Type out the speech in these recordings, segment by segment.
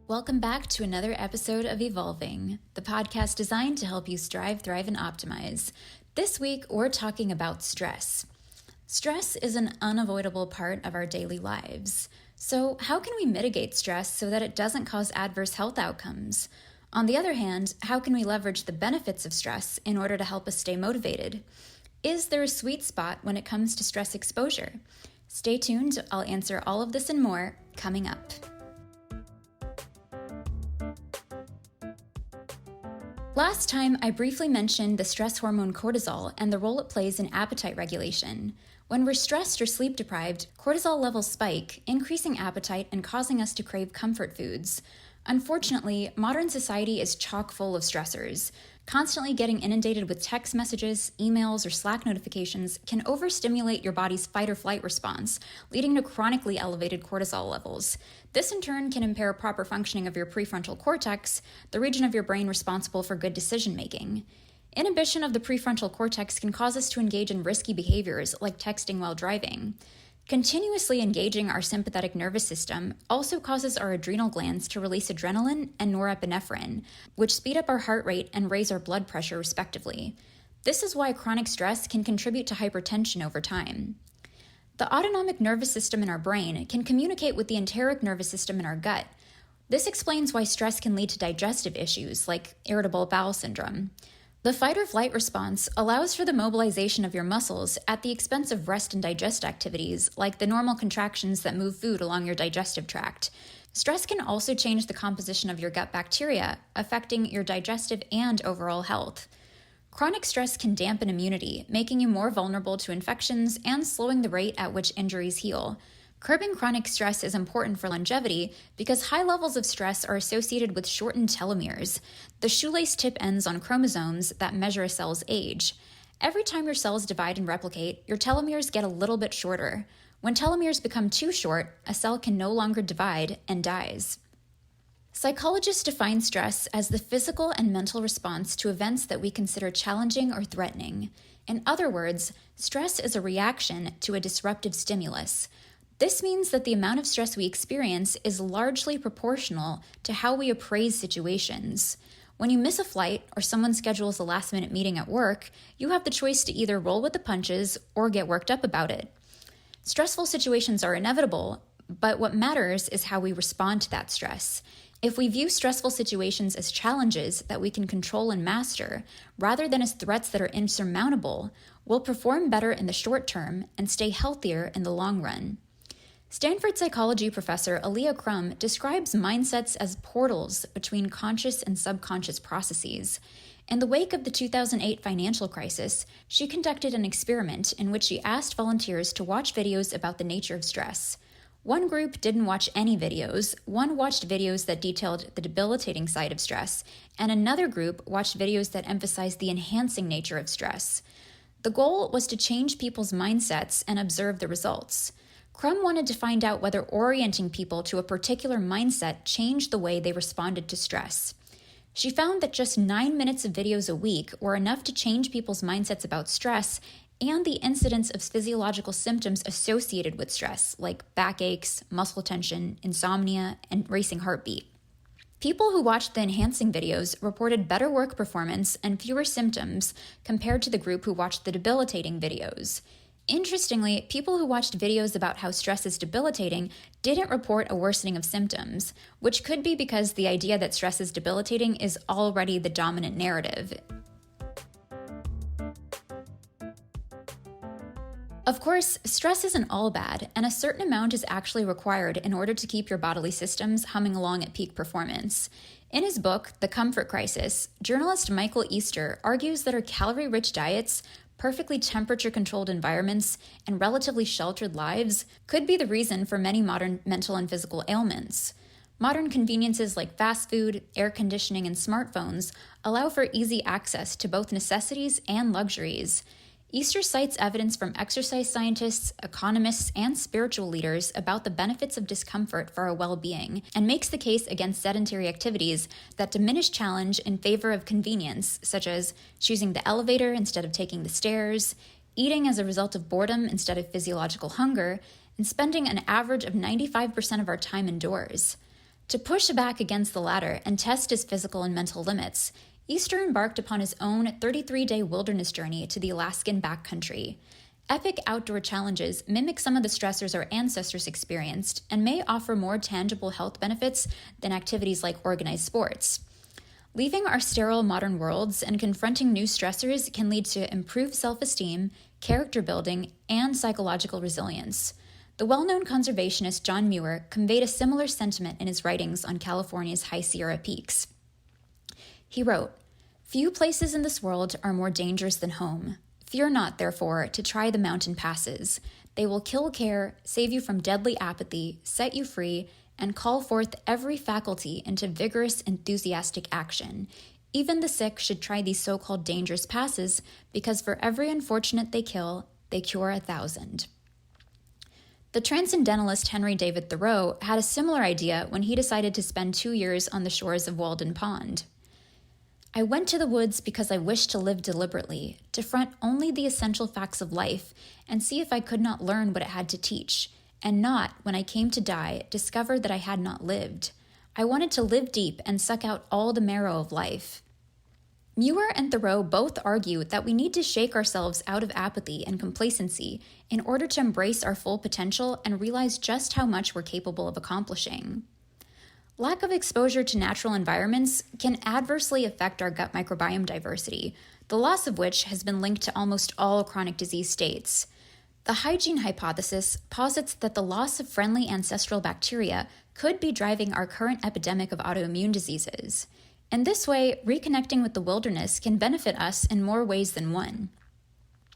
Welcome back to another episode of Evolving, the podcast designed to help you strive, thrive, and optimize. This week, we're talking about stress. Stress is an unavoidable part of our daily lives. So, how can we mitigate stress so that it doesn't cause adverse health outcomes? On the other hand, how can we leverage the benefits of stress in order to help us stay motivated? Is there a sweet spot when it comes to stress exposure? Stay tuned, I'll answer all of this and more coming up. Last time, I briefly mentioned the stress hormone cortisol and the role it plays in appetite regulation. When we're stressed or sleep deprived, cortisol levels spike, increasing appetite and causing us to crave comfort foods. Unfortunately, modern society is chock full of stressors. Constantly getting inundated with text messages, emails, or Slack notifications can overstimulate your body's fight or flight response, leading to chronically elevated cortisol levels. This in turn can impair proper functioning of your prefrontal cortex, the region of your brain responsible for good decision making. Inhibition of the prefrontal cortex can cause us to engage in risky behaviors like texting while driving. Continuously engaging our sympathetic nervous system also causes our adrenal glands to release adrenaline and norepinephrine, which speed up our heart rate and raise our blood pressure respectively. This is why chronic stress can contribute to hypertension over time. The autonomic nervous system in our brain can communicate with the enteric nervous system in our gut. This explains why stress can lead to digestive issues like irritable bowel syndrome. The fight or flight response allows for the mobilization of your muscles at the expense of rest and digest activities, like the normal contractions that move food along your digestive tract. Stress can also change the composition of your gut bacteria, affecting your digestive and overall health. Chronic stress can dampen immunity, making you more vulnerable to infections and slowing the rate at which injuries heal. Curbing chronic stress is important for longevity because high levels of stress are associated with shortened telomeres, the shoelace tip ends on chromosomes that measure a cell's age. Every time your cells divide and replicate, your telomeres get a little bit shorter. When telomeres become too short, a cell can no longer divide and dies. Psychologists define stress as the physical and mental response to events that we consider challenging or threatening. In other words, stress is a reaction to a disruptive stimulus. This means that the amount of stress we experience is largely proportional to how we appraise situations. When you miss a flight or someone schedules a last-minute meeting at work, you have the choice to either roll with the punches or get worked up about it. Stressful situations are inevitable, but what matters is how we respond to that stress. If we view stressful situations as challenges that we can control and master, rather than as threats that are insurmountable, we'll perform better in the short term and stay healthier in the long run. Stanford psychology professor Alia Crum describes mindsets as portals between conscious and subconscious processes. In the wake of the 2008 financial crisis, she conducted an experiment in which she asked volunteers to watch videos about the nature of stress. One group didn't watch any videos, one watched videos that detailed the debilitating side of stress, and another group watched videos that emphasized the enhancing nature of stress. The goal was to change people's mindsets and observe the results. Crum wanted to find out whether orienting people to a particular mindset changed the way they responded to stress. She found that just 9 minutes of videos a week were enough to change people's mindsets about stress and the incidence of physiological symptoms associated with stress, like backaches, muscle tension, insomnia, and racing heartbeat. People who watched the enhancing videos reported better work performance and fewer symptoms compared to the group who watched the debilitating videos. Interestingly, people who watched videos about how stress is debilitating didn't report a worsening of symptoms, which could be because the idea that stress is debilitating is already the dominant narrative. Of course, stress isn't all bad, and a certain amount is actually required in order to keep your bodily systems humming along at peak performance. In his book, The Comfort Crisis, journalist Michael Easter argues that our calorie-rich diets, perfectly temperature-controlled environments, and relatively sheltered lives could be the reason for many modern mental and physical ailments. Modern conveniences like fast food, air conditioning, and smartphones allow for easy access to both necessities and luxuries. Easter cites evidence from exercise scientists, economists, and spiritual leaders about the benefits of discomfort for our well-being, and makes the case against sedentary activities that diminish challenge in favor of convenience, such as choosing the elevator instead of taking the stairs, eating as a result of boredom instead of physiological hunger, and spending an average of 95% of our time indoors. To push back against the latter and test his physical and mental limits, Easter embarked upon his own 33-day wilderness journey to the Alaskan backcountry. Epic outdoor challenges mimic some of the stressors our ancestors experienced and may offer more tangible health benefits than activities like organized sports. Leaving our sterile modern worlds and confronting new stressors can lead to improved self-esteem, character building, and psychological resilience. The well-known conservationist John Muir conveyed a similar sentiment in his writings on California's High Sierra peaks. He wrote, "Few places in this world are more dangerous than home. Fear not, therefore, to try the mountain passes. They will kill care, save you from deadly apathy, set you free, and call forth every faculty into vigorous, enthusiastic action. Even the sick should try these so-called dangerous passes, because for every unfortunate they kill, they cure 1,000. The transcendentalist Henry David Thoreau had a similar idea when he decided to spend 2 years on the shores of Walden Pond. I went to the woods because I wished to live deliberately, to front only the essential facts of life, and see if I could not learn what it had to teach, and not, when I came to die, discover that I had not lived. I wanted to live deep and suck out all the marrow of life." Muir and Thoreau both argue that we need to shake ourselves out of apathy and complacency in order to embrace our full potential and realize just how much we're capable of accomplishing. Lack of exposure to natural environments can adversely affect our gut microbiome diversity, the loss of which has been linked to almost all chronic disease states. The hygiene hypothesis posits that the loss of friendly ancestral bacteria could be driving our current epidemic of autoimmune diseases. In this way, reconnecting with the wilderness can benefit us in more ways than one.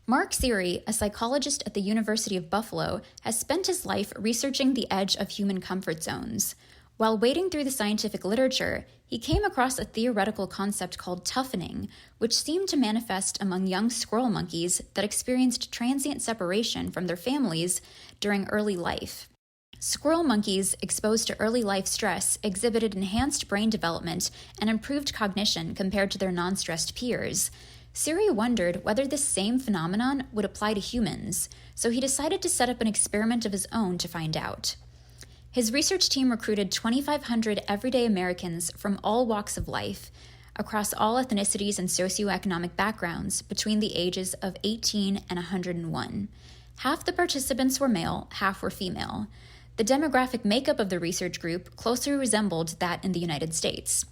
Mark Seary, a psychologist at the University of Buffalo, has spent his life researching the edge of human comfort zones. While wading through the scientific literature, he came across a theoretical concept called toughening, which seemed to manifest among young squirrel monkeys that experienced transient separation from their families during early life. Squirrel monkeys exposed to early life stress exhibited enhanced brain development and improved cognition compared to their non-stressed peers. Seary wondered whether this same phenomenon would apply to humans, so he decided to set up an experiment of his own to find out. His research team recruited 2,500 everyday Americans from all walks of life, across all ethnicities and socioeconomic backgrounds, between the ages of 18 and 101. Half the participants were male, half were female. The demographic makeup of the research group closely resembled that in the United States.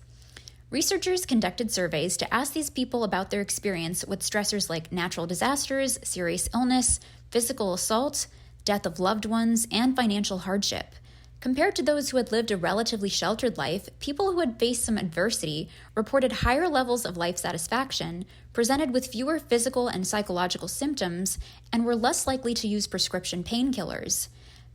Researchers conducted surveys to ask these people about their experience with stressors like natural disasters, serious illness, physical assault, death of loved ones, and financial hardship. Compared to those who had lived a relatively sheltered life, people who had faced some adversity reported higher levels of life satisfaction, presented with fewer physical and psychological symptoms, and were less likely to use prescription painkillers.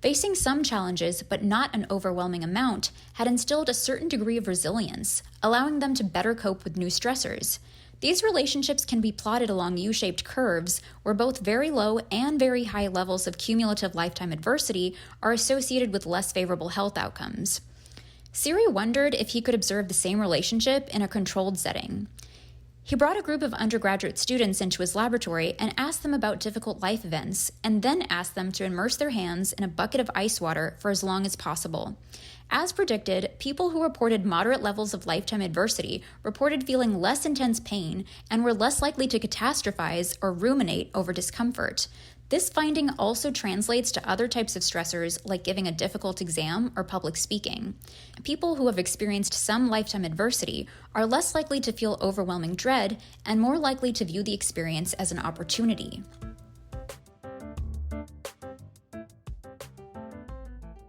Facing some challenges, but not an overwhelming amount, had instilled a certain degree of resilience, allowing them to better cope with new stressors. These relationships can be plotted along U-shaped curves, where both very low and very high levels of cumulative lifetime adversity are associated with less favorable health outcomes. Seary wondered if he could observe the same relationship in a controlled setting. He brought a group of undergraduate students into his laboratory and asked them about difficult life events, and then asked them to immerse their hands in a bucket of ice water for as long as possible. As predicted, people who reported moderate levels of lifetime adversity reported feeling less intense pain and were less likely to catastrophize or ruminate over discomfort. This finding also translates to other types of stressors like giving a difficult exam or public speaking. People who have experienced some lifetime adversity are less likely to feel overwhelming dread and more likely to view the experience as an opportunity.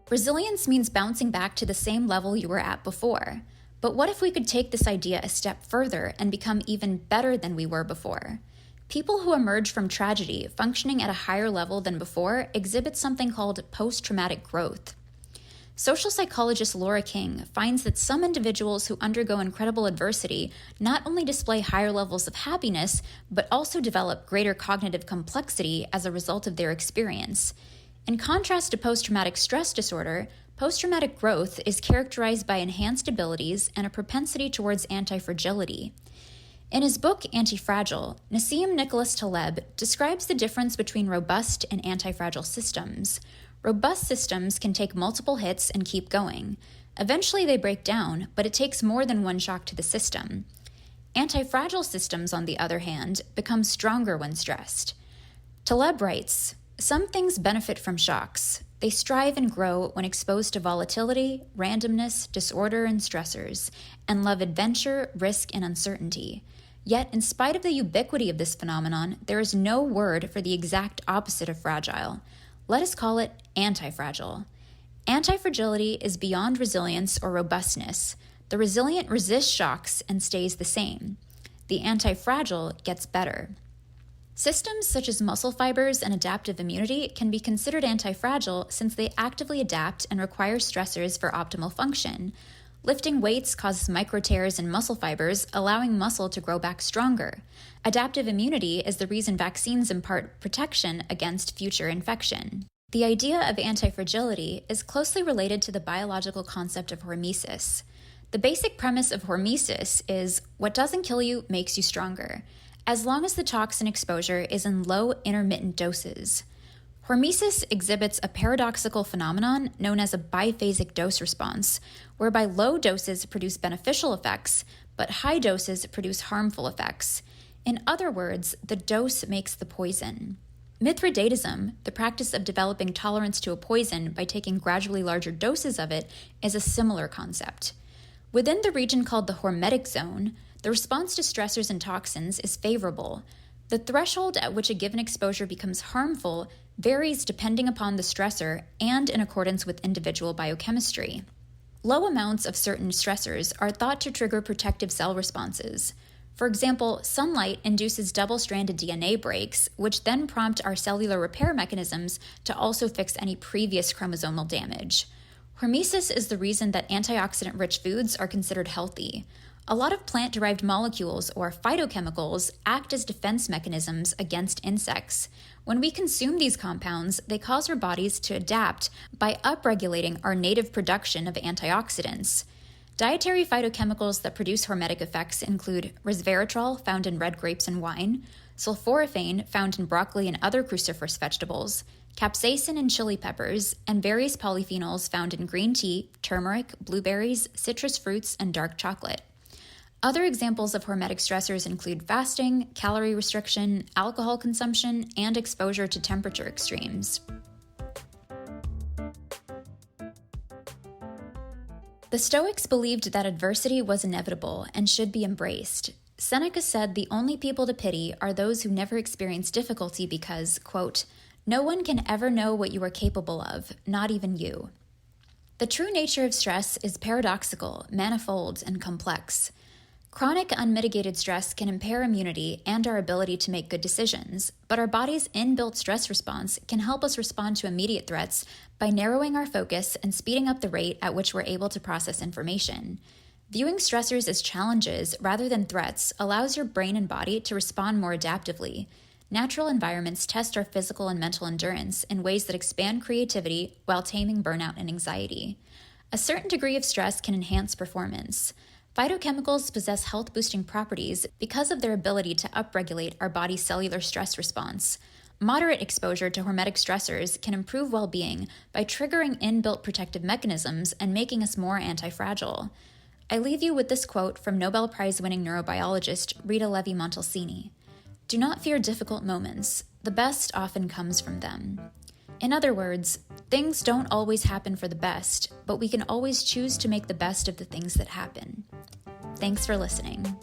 Resilience means bouncing back to the same level you were at before. But what if we could take this idea a step further and become even better than we were before? People who emerge from tragedy functioning at a higher level than before exhibit something called post-traumatic growth. Social psychologist Laura King finds that some individuals who undergo incredible adversity not only display higher levels of happiness, but also develop greater cognitive complexity as a result of their experience. In contrast to post-traumatic stress disorder, post-traumatic growth is characterized by enhanced abilities and a propensity towards antifragility. In his book Antifragile, Nassim Nicholas Taleb describes the difference between robust and antifragile systems. Robust systems can take multiple hits and keep going. Eventually they break down, but it takes more than one shock to the system. Antifragile systems, on the other hand, become stronger when stressed. Taleb writes, "Some things benefit from shocks. They strive and grow when exposed to volatility, randomness, disorder, and stressors, and love adventure, risk, and uncertainty. Yet, in spite of the ubiquity of this phenomenon, there is no word for the exact opposite of fragile. Let us call it antifragile. Antifragility is beyond resilience or robustness. The resilient resists shocks and stays the same. The antifragile gets better." Systems such as muscle fibers and adaptive immunity can be considered antifragile since they actively adapt and require stressors for optimal function. Lifting weights causes micro tears in muscle fibers, allowing muscle to grow back stronger. Adaptive immunity is the reason vaccines impart protection against future infection. The idea of antifragility is closely related to the biological concept of hormesis. The basic premise of hormesis is what doesn't kill you makes you stronger, as long as the toxin exposure is in low intermittent doses. Hormesis exhibits a paradoxical phenomenon known as a biphasic dose response, whereby low doses produce beneficial effects, but high doses produce harmful effects. In other words, the dose makes the poison. Mithridatism, the practice of developing tolerance to a poison by taking gradually larger doses of it, is a similar concept. Within the region called the hormetic zone, the response to stressors and toxins is favorable. The threshold at which a given exposure becomes harmful varies depending upon the stressor and in accordance with individual biochemistry. Low amounts of certain stressors are thought to trigger protective cell responses. For example, sunlight induces double-stranded DNA breaks, which then prompt our cellular repair mechanisms to also fix any previous chromosomal damage. Hormesis is the reason that antioxidant-rich foods are considered healthy. A lot of plant-derived molecules, or phytochemicals, act as defense mechanisms against insects. When we consume these compounds, they cause our bodies to adapt by upregulating our native production of antioxidants. Dietary phytochemicals that produce hormetic effects include resveratrol, found in red grapes and wine, sulforaphane, found in broccoli and other cruciferous vegetables, capsaicin in chili peppers, and various polyphenols found in green tea, turmeric, blueberries, citrus fruits, and dark chocolate. Other examples of hormetic stressors include fasting, calorie restriction, alcohol consumption, and exposure to temperature extremes. The Stoics believed that adversity was inevitable and should be embraced. Seneca said the only people to pity are those who never experience difficulty because, quote, "No one can ever know what you are capable of, not even you." The true nature of stress is paradoxical, manifold, and complex. Chronic unmitigated stress can impair immunity and our ability to make good decisions, but our body's inbuilt stress response can help us respond to immediate threats by narrowing our focus and speeding up the rate at which we're able to process information. Viewing stressors as challenges rather than threats allows your brain and body to respond more adaptively. Natural environments test our physical and mental endurance in ways that expand creativity while taming burnout and anxiety. A certain degree of stress can enhance performance. Phytochemicals possess health-boosting properties because of their ability to upregulate our body's cellular stress response. Moderate exposure to hormetic stressors can improve well-being by triggering inbuilt protective mechanisms and making us more antifragile. I leave you with this quote from Nobel Prize-winning neurobiologist Rita Levi-Montalcini. "Do not fear difficult moments. The best often comes from them." In other words, things don't always happen for the best, but we can always choose to make the best of the things that happen. Thanks for listening.